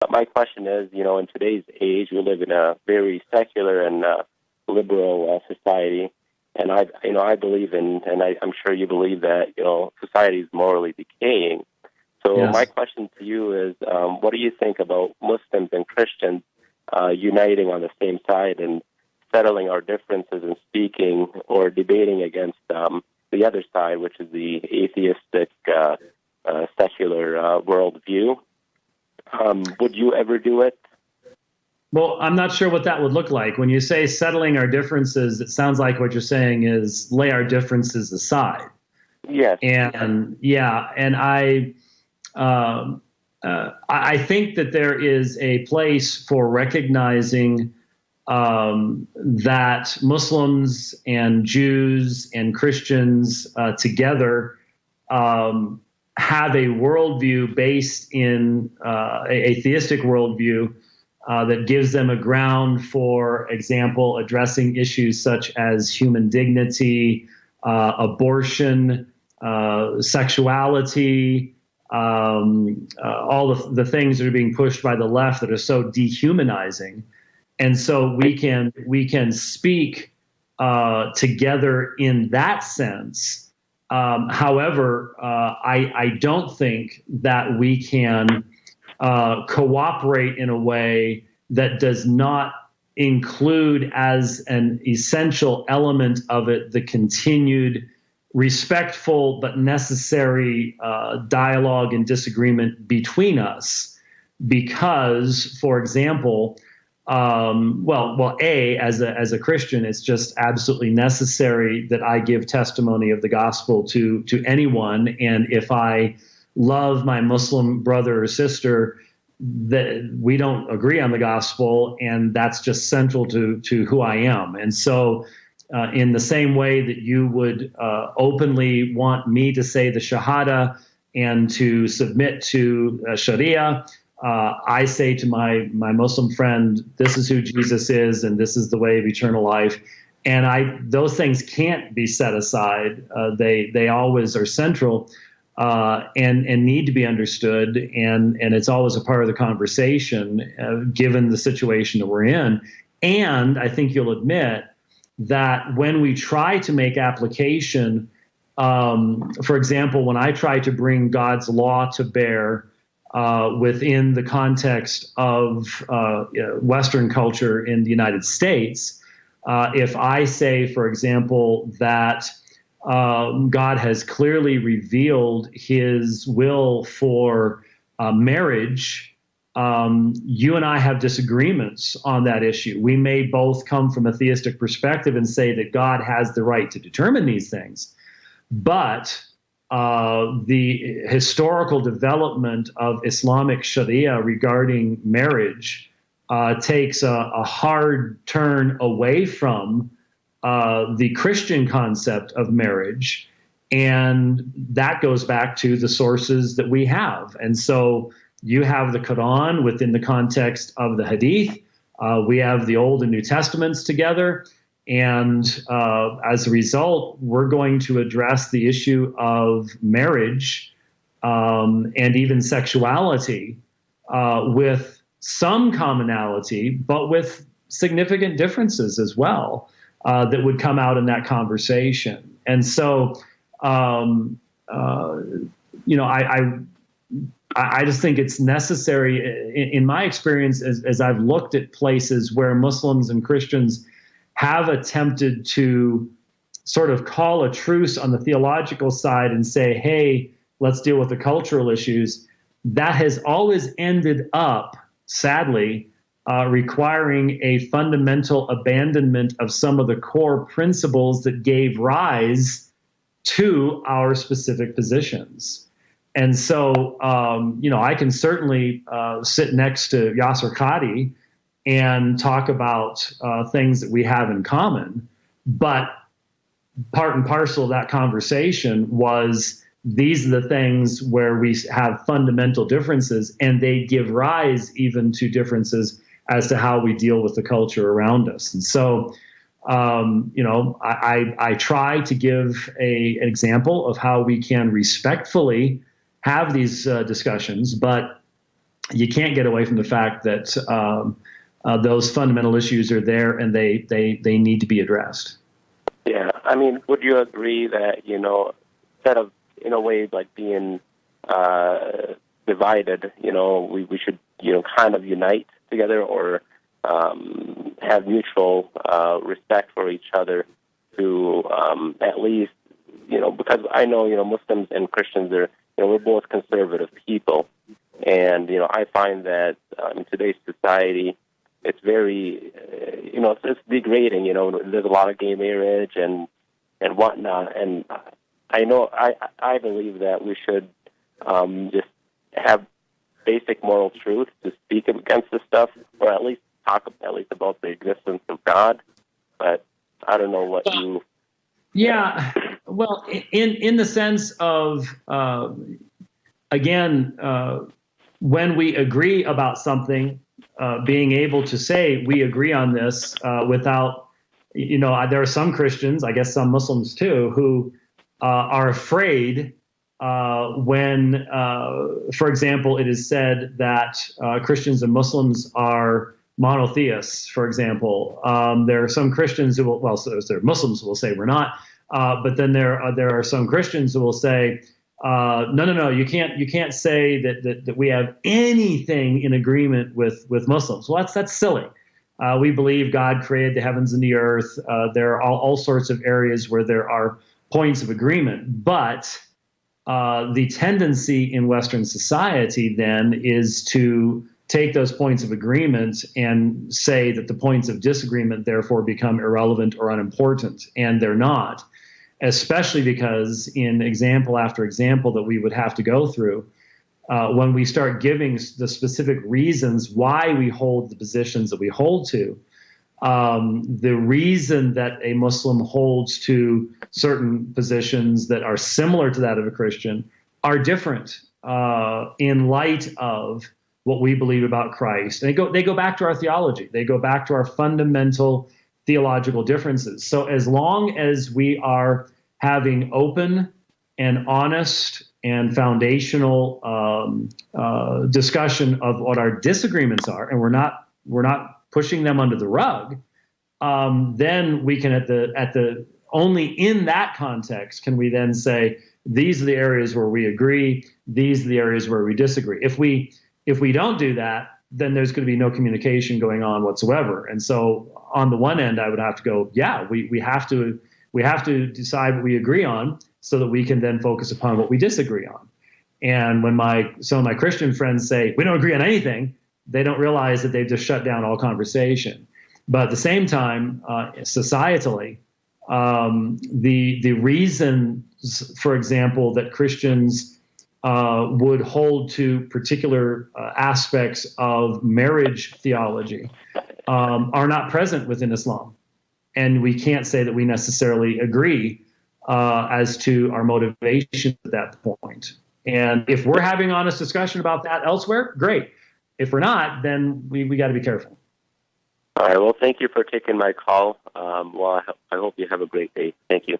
My question is, in today's age, we live in a very secular and liberal society, and I believe in, and I'm sure you believe that, society is morally decaying. So Yes. my question to you is, what do you think about Muslims and Christians uniting on the same side and settling our differences and speaking or debating against the other side, which is the atheistic, secular worldview? Would you ever do it? Well, I'm not sure what that would look like. When you say settling our differences, it sounds like what you're saying is lay our differences aside. Yes. And I think that there is a place for recognizing that Muslims and Jews and Christians together have a worldview based in a theistic worldview that gives them a ground, for example, addressing issues such as human dignity, abortion, sexuality, all of the things that are being pushed by the left that are so dehumanizing. And so we can speak together in that sense. However, I don't think that we can cooperate in a way that does not include as an essential element of it the continued respectful but necessary dialogue and disagreement between us. Because, for example, as a Christian, it's just absolutely necessary that I give testimony of the gospel to anyone. And if I love my Muslim brother or sister, that we don't agree on the gospel, and that's just central to who I am. And so in the same way that you would openly want me to say the Shahada and to submit to Sharia, I say to my Muslim friend, this is who Jesus is, and this is the way of eternal life. And those things can't be set aside. They always are central and need to be understood. And it's always a part of the conversation, given the situation that we're in. And I think you'll admit that when we try to make application, for example, when I try to bring God's law to bear within the context of Western culture in the United States, if I say, for example, that God has clearly revealed his will for marriage, you and I have disagreements on that issue. We may both come from a theistic perspective and say that God has the right to determine these things, but the historical development of Islamic Sharia regarding marriage takes a hard turn away from the Christian concept of marriage. And that goes back to the sources that we have. And so you have the Quran within the context of the Hadith. We have the Old and New Testaments together. And as a result, we're going to address the issue of marriage and even sexuality with some commonality, but with significant differences as well that would come out in that conversation. And so, I just think it's necessary, in my experience, as I've looked at places where Muslims and Christians have attempted to sort of call a truce on the theological side and say, hey, let's deal with the cultural issues, that has always ended up, sadly, requiring a fundamental abandonment of some of the core principles that gave rise to our specific positions. And so, I can certainly sit next to Yasser Qadi and talk about things that we have in common. But part and parcel of that conversation was, these are the things where we have fundamental differences, and they give rise even to differences as to how we deal with the culture around us. And so, I try to give an example of how we can respectfully have these discussions, but you can't get away from the fact that those fundamental issues are there and they need to be addressed. Yeah, I mean, would you agree that, instead of, in a way, like being divided, we should, kind of unite together, or have mutual respect for each other to at least, because I know, Muslims and Christians are, we're both conservative people. And, I find that in today's society, it's very, it's degrading. There's a lot of gay marriage and whatnot. And I know, I believe that we should just have basic moral truth to speak against this stuff, or at least talk about the existence of God. But I don't know what you. Yeah, well, in the sense of again, when we agree about something, being able to say we agree on this without, there are some Christians, I guess some Muslims too, who are afraid when, for example, it is said that Christians and Muslims are monotheists, for example. There are some Christians who will, so there are Muslims who will say we're not, but then there are some Christians who will say, no, you can't say that we have anything in agreement with Muslims. Well, that's silly. We believe God created the heavens and the earth. There are all sorts of areas where there are points of agreement, but the tendency in Western society then is to take those points of agreement and say that the points of disagreement therefore become irrelevant or unimportant, and they're not. Especially because in example after example that we would have to go through, when we start giving the specific reasons why we hold the positions that we hold to, the reason that a Muslim holds to certain positions that are similar to that of a Christian are different in light of what we believe about Christ. And they go back to our theology. They go back to our fundamental theological differences. So as long as we are having open and honest and foundational discussion of what our disagreements are, and we're not pushing them under the rug, then we can only in that context can we then say these are the areas where we agree, these are the areas where we disagree. If we don't do that, then there's going to be no communication going on whatsoever. And so on the one end, I would have to go, yeah, we have to decide what we agree on so that we can then focus upon what we disagree on. And when some of my Christian friends say we don't agree on anything, they don't realize that they've just shut down all conversation. But at the same time, societally, the reason, for example, that Christians would hold to particular aspects of marriage theology are not present within Islam. And we can't say that we necessarily agree as to our motivation at that point. And if we're having honest discussion about that elsewhere, great. If we're not, then we got to be careful. All right. Well, thank you for taking my call. I hope you have a great day. Thank you.